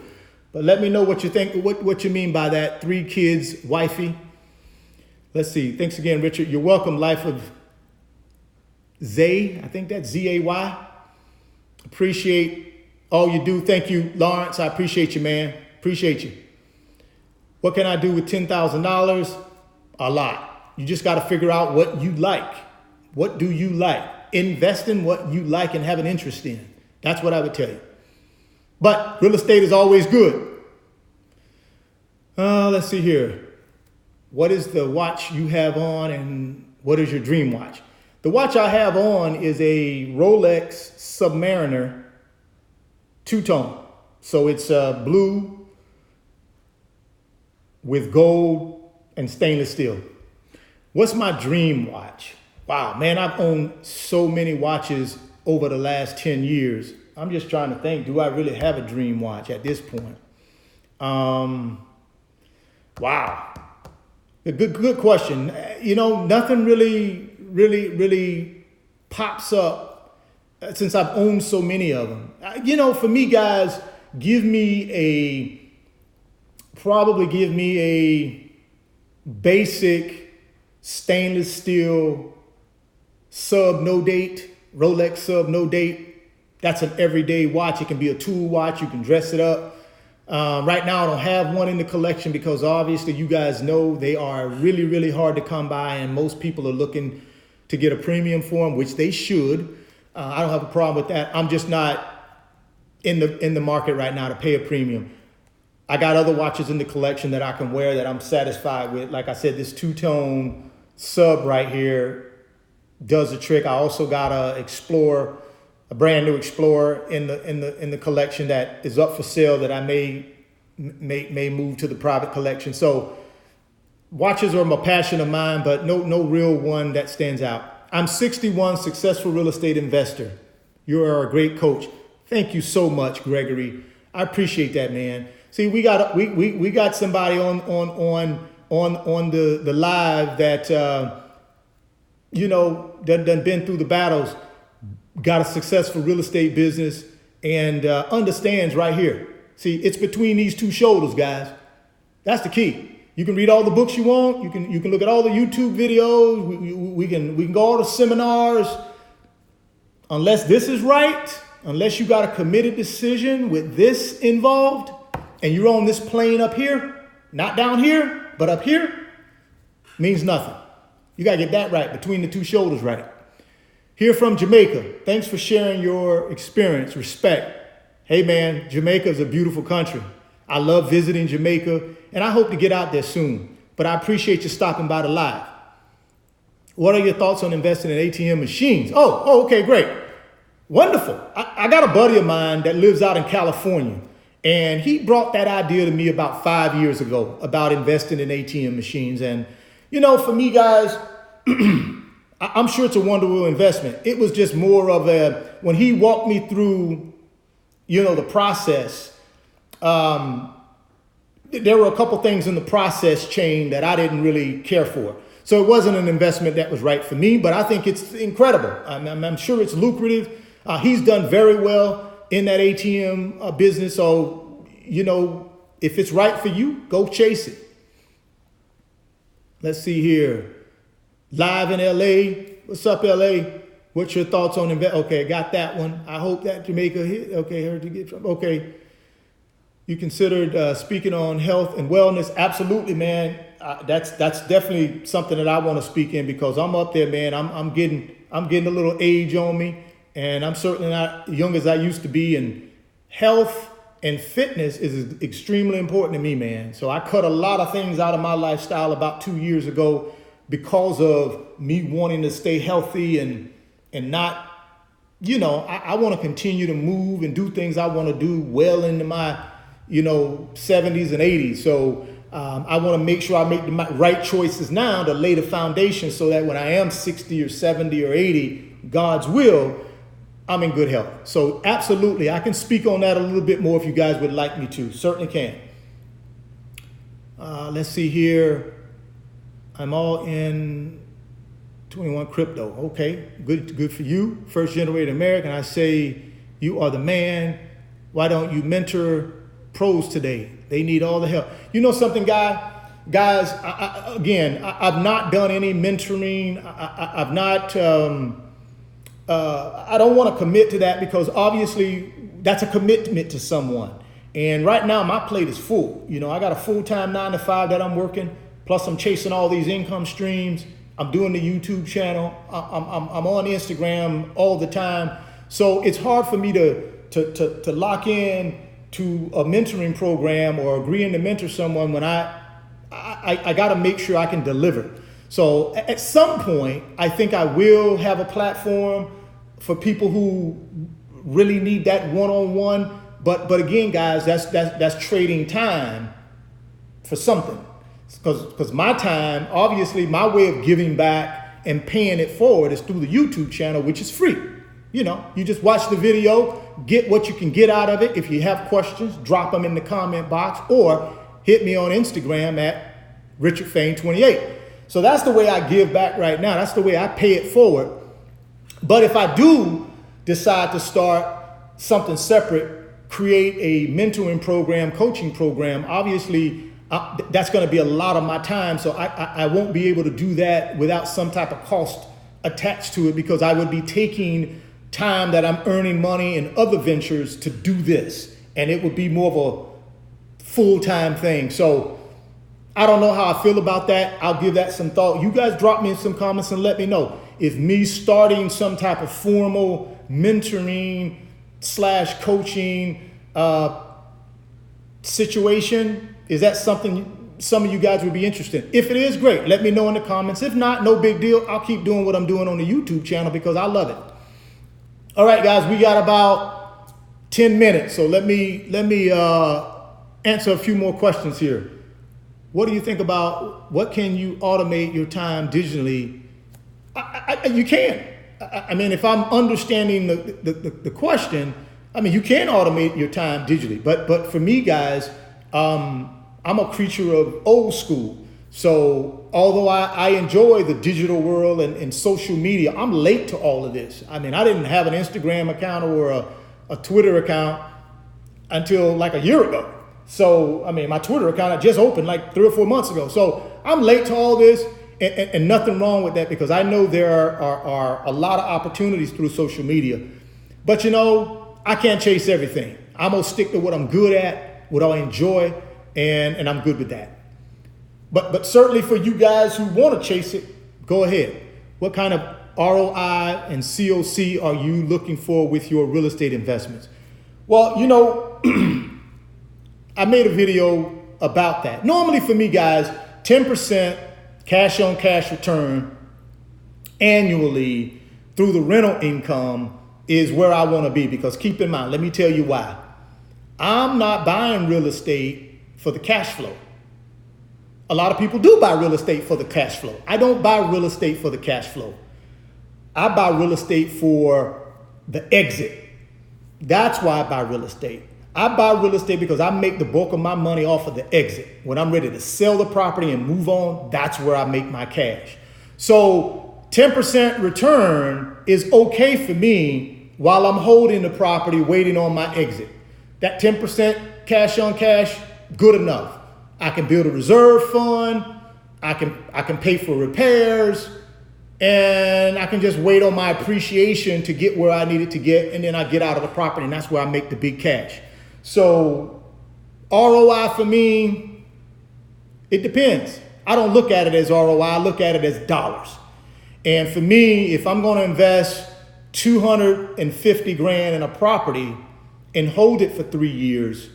But let me know what you think, what you mean by that. 3 kids, wifey. Let's see. Thanks again, Richard. You're welcome. Life of Zay. I think that's Z-A-Y. Appreciate all you do. Thank you, Lawrence. I appreciate you, man. Appreciate you. What can I do with $10,000? A lot. You just got to figure out what you like. What do you like? Invest in what you like and have an interest in. That's what I would tell you. But real estate is always good. Let's see here. What is the watch you have on, and what is your dream watch? The watch I have on is a Rolex Submariner two-tone. So it's blue with gold and stainless steel. What's my dream watch? Wow, man, I've owned so many watches over the last 10 years. I'm just trying to think, do I really have a dream watch at this point? Wow. A good question. Nothing really pops up since I've owned so many of them. For me, guys, give me a basic stainless steel sub no date, Rolex sub no date. That's an everyday watch. It can be a tool watch. You can dress it up. Right now, I don't have one in the collection because obviously you guys know they are really, really hard to come by, and most people are looking to get a premium for them, which they should. I don't have a problem with that. I'm just not in the market right now to pay a premium. I got other watches in the collection that I can wear that I'm satisfied with. Like I said, this two-tone sub right here does the trick. I also got a brand new Explorer in the collection that is up for sale that I may move to the private collection. So watches are a passion of mine, but no real one that stands out. I'm 61, successful real estate investor. You are a great coach. Thank you so much, Gregory. I appreciate that, man. See, we got somebody on the live that done been through the battles, got a successful real estate business, and understands right here. See, it's between these two shoulders, guys. That's the key. You can read all the books you want. You can look at all the YouTube videos. We can go all the seminars. Unless this is right, unless you got a committed decision with this involved, and you're on this plane up here, not down here, but up here, means nothing. You got to get that right, between the two shoulders right. Here from Jamaica. Thanks for sharing your experience. Respect. Hey, man, Jamaica is a beautiful country. I love visiting Jamaica, and I hope to get out there soon. But I appreciate you stopping by the live. What are your thoughts on investing in ATM machines? Oh, okay, great. Wonderful. I got a buddy of mine that lives out in California, and he brought that idea to me about 5 years ago about investing in ATM machines. And, for me, guys, I'm sure it's a wonderful investment. It was just more of when he walked me through, the process, there were a couple things in the process chain that I didn't really care for. So it wasn't an investment that was right for me, but I think it's incredible. I'm sure it's lucrative. He's done very well in that ATM business. So, if it's right for you, go chase it. Let's see here. Live in LA. What's up, LA? What's your thoughts on Okay, got that one. I hope that Jamaica hit. Okay, heard to get from. Okay. You considered speaking on health and wellness. Absolutely, man. that's definitely something that I want to speak in, because I'm up there, man. I'm getting a little age on me, and I'm certainly not young as I used to be. And health and fitness is extremely important to me, man. So I cut a lot of things out of my lifestyle about 2 years ago because of me wanting to stay healthy and not, I want to continue to move and do things I want to do well into my, 70s and 80s. So I want to make sure I make the right choices now to lay the foundation so that when I am 60 or 70 or 80, God's will, I'm in good health. So absolutely, I can speak on that a little bit more if you guys would like me to. Certainly can. Let's see here. I'm all in 21 crypto. Okay, good for you. First generation American. I say you are the man. Why don't you mentor pros today? They need all the help. You know something, guys? I've not done any mentoring. I've not. I don't want to commit to that because obviously that's a commitment to someone. And right now my plate is full. I got a full-time 9 to 5 that I'm working. Plus I'm chasing all these income streams. I'm doing the YouTube channel. I'm on Instagram all the time. So it's hard for me to lock in to a mentoring program or agreeing to mentor someone when I got to make sure I can deliver. So at some point, I think I will have a platform for people who really need that one-on-one. But again, guys, that's trading time for something. Because my time, obviously, my way of giving back and paying it forward is through the YouTube channel, which is free. You just watch the video, get what you can get out of it. If you have questions, drop them in the comment box or hit me on Instagram at RichardFain28. So that's the way I give back right now. That's the way I pay it forward. But if I do decide to start something separate, create a mentoring program, coaching program, obviously that's going to be a lot of my time. So I won't be able to do that without some type of cost attached to it, because I would be taking time that I'm earning money in other ventures to do this. And it would be more of a full-time thing. So I don't know how I feel about that. I'll give that some thought. You guys drop me in some comments and let me know if me starting some type of formal mentoring / coaching situation, is that something some of you guys would be interested in? If it is, great. Let me know in the comments. If not, no big deal. I'll keep doing what I'm doing on the YouTube channel because I love it. All right, guys, we got about 10 minutes. So let me answer a few more questions here. What do you think about what can you automate your time digitally? You can. I mean, if I'm understanding the question, I mean, you can automate your time digitally. But for me, guys, I'm a creature of old school. So although I enjoy the digital world and social media, I'm late to all of this. I mean, I didn't have an Instagram account or a Twitter account until like a year ago. So, I mean, my Twitter account I just opened like 3 or 4 months ago. So I'm late to all this and nothing wrong with that, because I know there are a lot of opportunities through social media. But, I can't chase everything. I'm going to stick to what I'm good at, what I enjoy, and I'm good with that. But certainly for you guys who want to chase it, go ahead. What kind of ROI and COC are you looking for with your real estate investments? Well, I made a video about that. Normally for me, guys, 10% cash on cash return annually through the rental income is where I want to be, because keep in mind, let me tell you why. I'm not buying real estate for the cash flow. A lot of people do buy real estate for the cash flow. I don't buy real estate for the cash flow. I buy real estate for the exit. That's why I buy real estate. I buy real estate because I make the bulk of my money off of the exit. When I'm ready to sell the property and move on, that's where I make my cash. So 10% return is okay for me while I'm holding the property waiting on my exit. That 10% cash on cash, good enough. I can build a reserve fund. I can pay for repairs, and I can just wait on my appreciation to get where I need it to get, and then I get out of the property, and that's where I make the big cash. So ROI for me, it depends. I don't look at it as ROI, I look at it as dollars. And for me, if I'm going to invest 250 grand in a property and hold it for 3 years,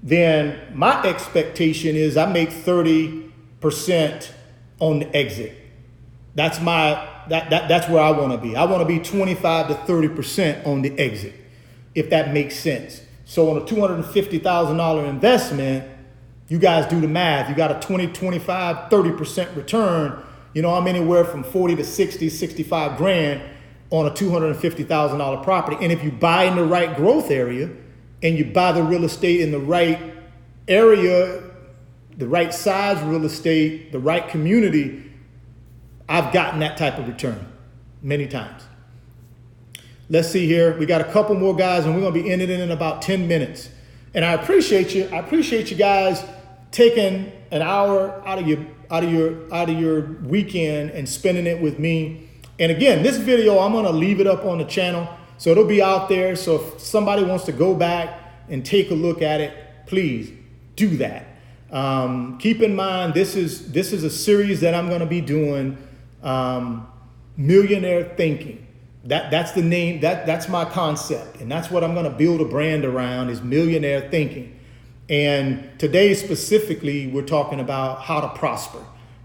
then my expectation is I make 30% on the exit. That's that's where I want to be. I want to be 25 to 30% on the exit, if that makes sense. So on a $250,000 investment, you guys do the math. You got a 20, 25, 30% return. You know, I'm anywhere from 40 to 60, 65 grand on a $250,000 property. And if you buy in the right growth area and you buy the real estate in the right area, the right size real estate, the right community, I've gotten that type of return many times. Let's see here. We got a couple more guys and we're going to be ending it in about 10 minutes. And I appreciate you. I appreciate you guys taking an hour out of your weekend and spending it with me. And again, this video, I'm going to leave it up on the channel. So it'll be out there. So if somebody wants to go back and take a look at it, please do that. Keep in mind, this is a series that I'm going to be doing, Millionaire Thinking. That's the name, that's my concept. And that's what I'm going to build a brand around, is Millionaire Thinking. And today specifically, we're talking about how to prosper.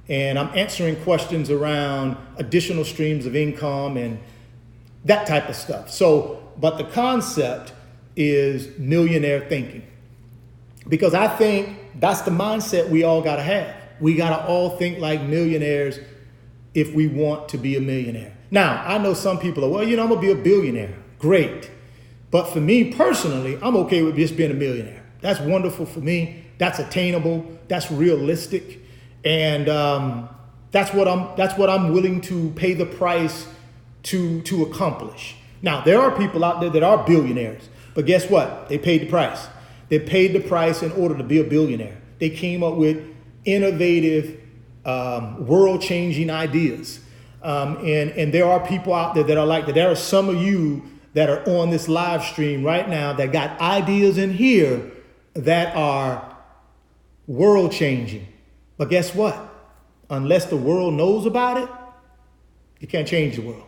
And I'm answering questions around additional streams of income and that type of stuff. So, but the concept is millionaire thinking. Because I think that's the mindset we all got to have. We got to all think like millionaires if we want to be a millionaire. Now, I know some people are, well, you know, I'm going to be a billionaire. Great. But for me personally, I'm okay with just being a millionaire. That's wonderful for me. That's attainable. That's realistic. And that's what I'm willing to pay the price to accomplish. Now, there are people out there that are billionaires. But guess what? They paid the price. They paid the price in order to be a billionaire. They came up with innovative, world-changing ideas. And there are people out there that are like that. There are some of you that are on this live stream right now that got ideas in here that are world-changing. But guess what? Unless the world knows about it, you can't change the world.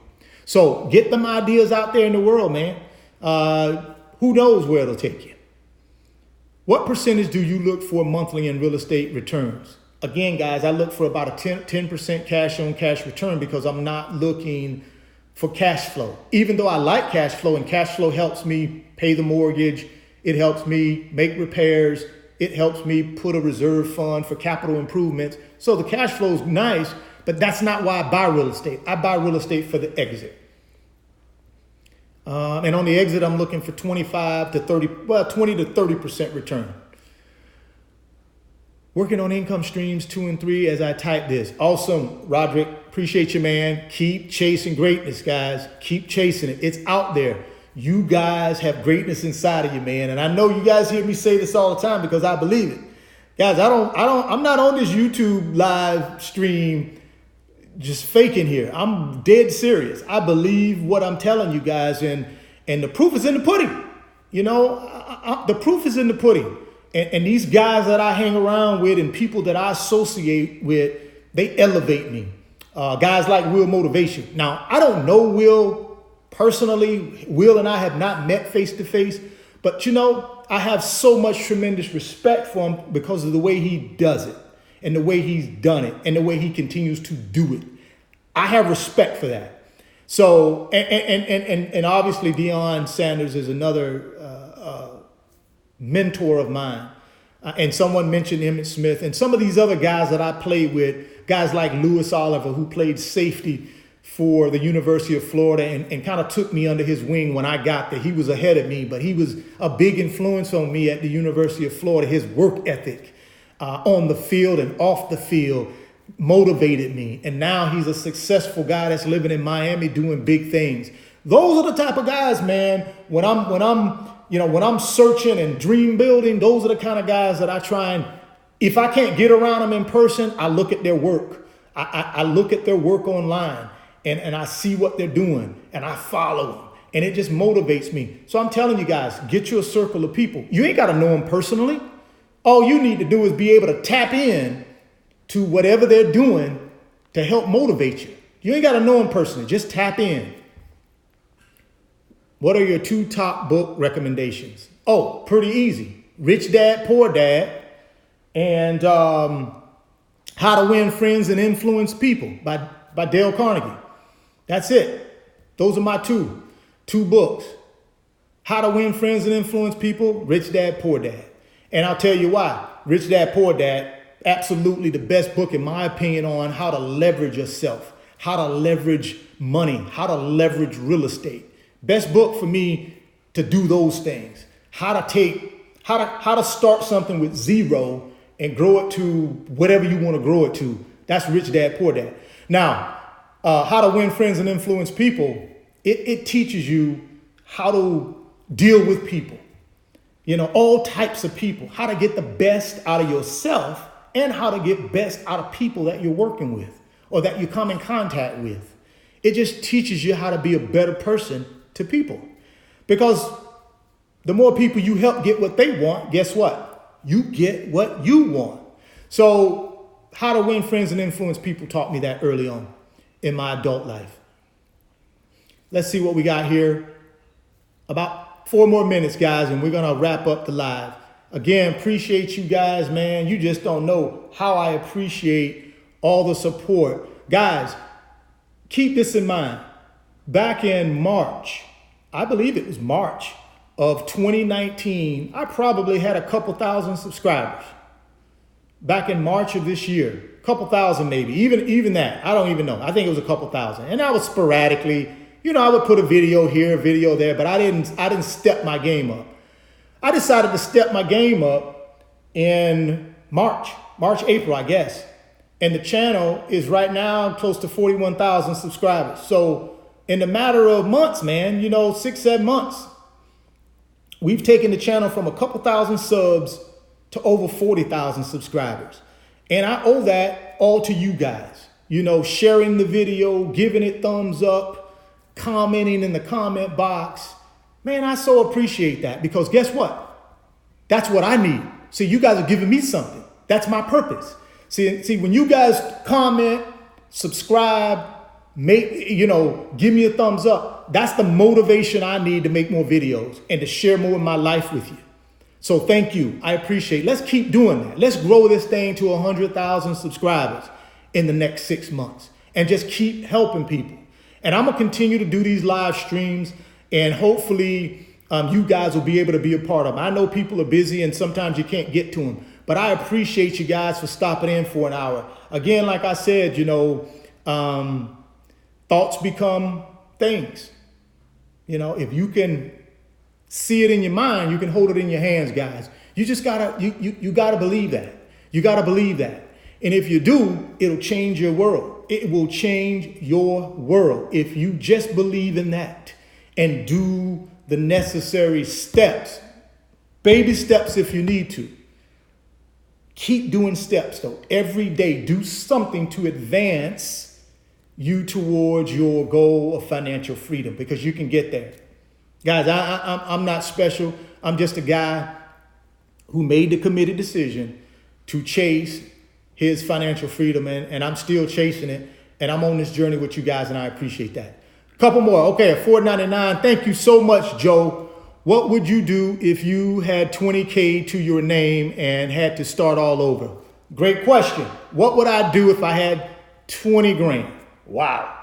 So get them ideas out there in the world, man. Who knows where it'll take you? What percentage do you look for monthly in real estate returns? Again, guys, I look for about a 10% cash on cash return because I'm not looking for cash flow. Even though I like cash flow, and cash flow helps me pay the mortgage, it helps me make repairs, it helps me put a reserve fund for capital improvements. So the cash flow is nice, but that's not why I buy real estate. I buy real estate for the exit. And on the exit, I'm looking for 20 to 30% return. Working on income streams 2 and 3 as I type this. Awesome, Roderick. Appreciate you, man. Keep chasing greatness, guys. Keep chasing it. It's out there. You guys have greatness inside of you, man. And I know you guys hear me say this all the time because I believe it. Guys, I'm not on this YouTube live stream just faking here. I'm dead serious. I believe what I'm telling you guys, and the proof is in the pudding. You know, the proof is in the pudding. And these guys that I hang around with and people that I associate with, they elevate me. Guys like Will Motivation. Now, I don't know Will personally. Will and I have not met face to face, but you know, I have so much tremendous respect for him because of the way he does it and the way he's done it and the way he continues to do it. I have respect for that. So, and obviously Deion Sanders is another mentor of mine. And someone mentioned Emmitt Smith and some of these other guys that I played with, guys like Lewis Oliver, who played safety for the University of Florida and kind of took me under his wing when I got there. He was ahead of me, but he was a big influence on me at the University of Florida. His work ethic on the field and off the field motivated me. And now he's a successful guy that's living in Miami doing big things. Those are the type of guys, man, when I'm searching and dream building, those are the kind of guys that I try and, if I can't get around them in person, I look at their work. I look at their work online and I see what they're doing and I follow them. And it just motivates me. So I'm telling you guys, get you a circle of people. You ain't got to know them personally. All you need to do is be able to tap in to whatever they're doing to help motivate you. You ain't got to know them personally. Just tap in. What are your 2 top book recommendations? Oh, pretty easy. Rich Dad, Poor Dad, and How to Win Friends and Influence People by Dale Carnegie. That's it. Those are my two books. How to Win Friends and Influence People, Rich Dad, Poor Dad. And I'll tell you why. Rich Dad, Poor Dad, absolutely the best book in my opinion on how to leverage yourself, how to leverage money, how to leverage real estate. Best book for me to do those things. How to start something with 0 and grow it to whatever you want to grow it to. That's Rich Dad, Poor Dad. Now, How to Win Friends and Influence People, it teaches you how to deal with people. All types of people, how to get the best out of yourself and how to get best out of people that you're working with or that you come in contact with. It just teaches you how to be a better person to people. Because the more people you help get what they want, guess what? You get what you want. So How to Win Friends and Influence People taught me that early on in my adult life. Let's see what we got here. About 4 more minutes, guys, and we're going to wrap up the live. Again, appreciate you guys, man. You just don't know how I appreciate all the support. Guys, keep this in mind. Back in March, I believe it was March of 2019, I probably had a couple thousand subscribers. Back in March of this year, a couple thousand maybe, even that. I don't even know. I think it was a couple thousand. And I was sporadically, I would put a video here, a video there, but I didn't step my game up. I decided to step my game up in March, April, I guess. And the channel is right now close to 41,000 subscribers. So in a matter of months, man, 6, 7 months, we've taken the channel from a couple thousand subs to over 40,000 subscribers. And I owe that all to you guys, sharing the video, giving it thumbs up, commenting in the comment box. Man, I so appreciate that because guess what? That's what I need. See, you guys are giving me something. That's my purpose. See, when you guys comment, subscribe, give me a thumbs up, that's the motivation I need to make more videos and to share more of my life with you. So thank you. I appreciate it. Let's keep doing that. Let's grow this thing to 100,000 subscribers in the next 6 months and just keep helping people. And I'm going to continue to do these live streams and hopefully you guys will be able to be a part of them. I know people are busy and sometimes you can't get to them, but I appreciate you guys for stopping in for an hour. Again, like I said, thoughts become things. If you can see it in your mind, you can hold it in your hands, guys. You just gotta, you gotta believe that. You gotta believe that. And if you do, it'll change your world. It will change your world if you just believe in that and do the necessary steps, baby steps if you need to. Keep doing steps though. Every day, do something to advance you towards your goal of financial freedom because you can get there. Guys, I'm not special. I'm just a guy who made the committed decision to chase his financial freedom, and I'm still chasing it, and I'm on this journey with you guys, and I appreciate that. A couple more. Okay, at $4.99. Thank you so much, Joe. What would you do if you had 20K to your name and had to start all over? Great question. What would I do if I had 20 grand? Wow.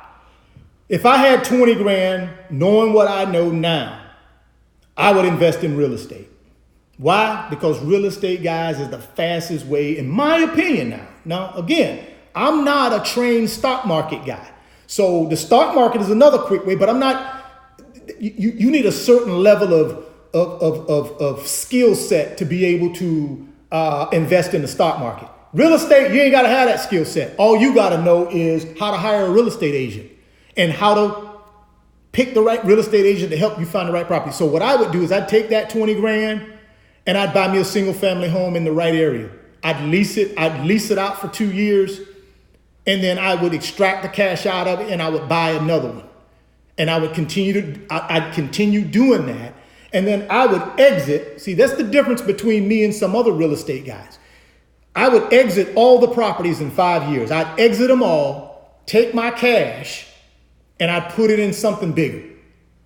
If I had 20 grand, knowing what I know now, I would invest in real estate. Why? Because real estate, guys, is the fastest way, in my opinion now. Now, again, I'm not a trained stock market guy. So the stock market is another quick way, but I'm not, you need a certain level of skill set to be able to invest in the stock market. Real estate, you ain't got to have that skill set. All you got to know is how to hire a real estate agent and how to pick the right real estate agent to help you find the right property. So what I would do is I'd take that 20 grand and I'd buy me a single family home in the right area. I'd lease it out for 2 years, and then I would extract the cash out of it and I would buy another one. And I would I'd continue doing that. And then I would exit. See, that's the difference between me and some other real estate guys. I would exit all the properties in 5 years. I'd exit them all, take my cash, and I'd put it in something bigger.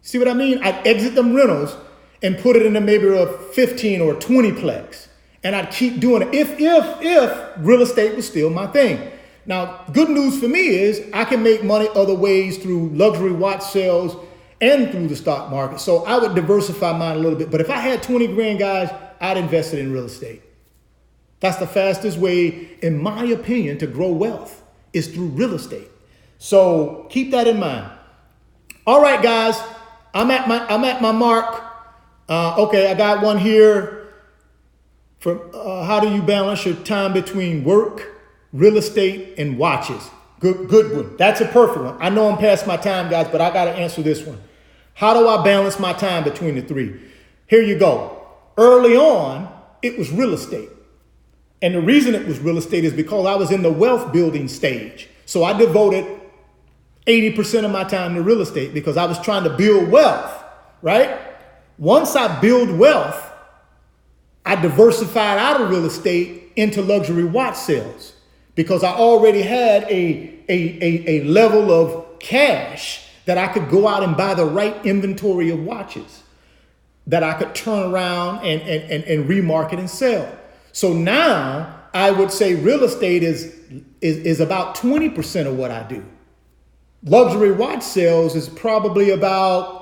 See what I mean? I'd exit them rentals and put it in maybe a 15 or 20 plex. And I'd keep doing it if real estate was still my thing. Now, good news for me is I can make money other ways through luxury watch sales and through the stock market. So I would diversify mine a little bit. But if I had 20 grand, guys, I'd invest it in real estate. That's the fastest way, in my opinion, to grow wealth is through real estate. So keep that in mind. All right, guys, I'm at my mark. Okay, I got one here. For how do you balance your time between work, real estate, and watches? Good one. That's a perfect one. I know I'm past my time, guys, but I got to answer this one. How do I balance my time between the three? Here you go. Early on, it was real estate. And the reason it was real estate is because I was in the wealth building stage. So I devoted 80% of my time to real estate because I was trying to build wealth, right? Once I build wealth, I diversified out of real estate into luxury watch sales because I already had a level of cash that I could go out and buy the right inventory of watches that I could turn around and remarket and sell. So now I would say real estate is about 20% of what I do. Luxury watch sales is probably about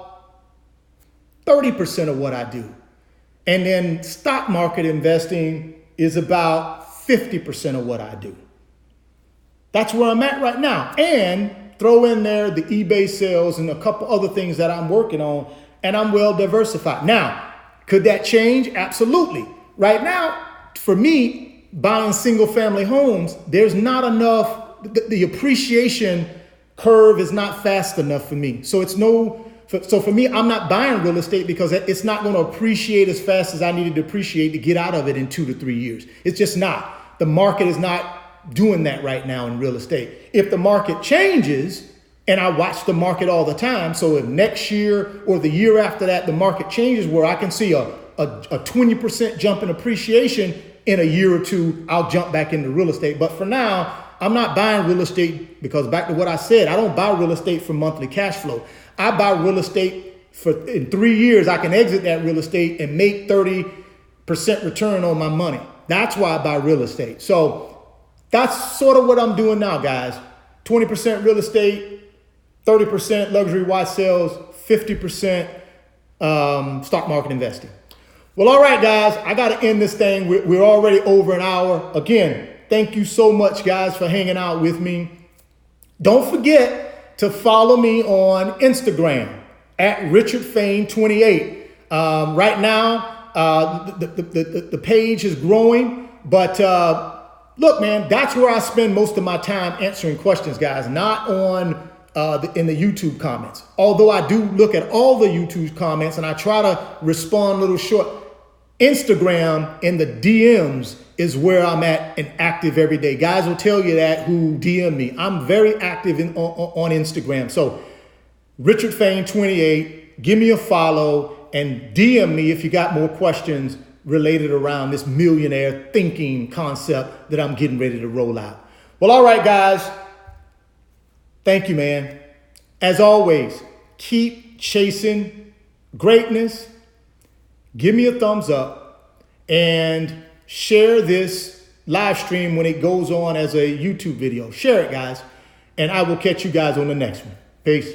30% of what I do. And then stock market investing is about 50% of what I do. That's where I'm at right now. And throw in there the eBay sales and a couple other things that I'm working on, and I'm well diversified. Now, could that change? Absolutely. Right now, for me, buying single family homes, there's not enough, the appreciation curve is not fast enough for me. So for me, I'm not buying real estate because it's not going to appreciate as fast as I needed to appreciate to get out of it in 2 to 3 years. It's just not. The market is not doing that right now in real estate. If the market changes, and I watch the market all the time, so if next year or the year after that, the market changes where I can see a 20% jump in appreciation in a year or two, I'll jump back into real estate. But for now, I'm not buying real estate because back to what I said, I don't buy real estate for monthly cash flow. I buy real estate for in 3 years, I can exit that real estate and make 30% return on my money. That's why I buy real estate. So that's sort of what I'm doing now, guys. 20% real estate, 30% luxury watch sales, 50% stock market investing. Well, all right, guys, I got to end this thing. We're already over an hour. Again, thank you so much, guys, for hanging out with me. Don't forget to follow me on Instagram at RichardFain28. Right now, the page is growing, but look, man, that's where I spend most of my time answering questions, guys, not on in the YouTube comments. Although I do look at all the YouTube comments and I try to respond a little short. Instagram in the DMs is where I'm at and active every day. Guys will tell you that who DM me. I'm very active on Instagram. So RichardFain28, give me a follow and DM me if you got more questions related around this millionaire thinking concept that I'm getting ready to roll out. Well, all right, guys. Thank you, man. As always, keep chasing greatness. Give me a thumbs up and share this live stream when it goes on as a YouTube video. Share it, guys. And I will catch you guys on the next one. Peace.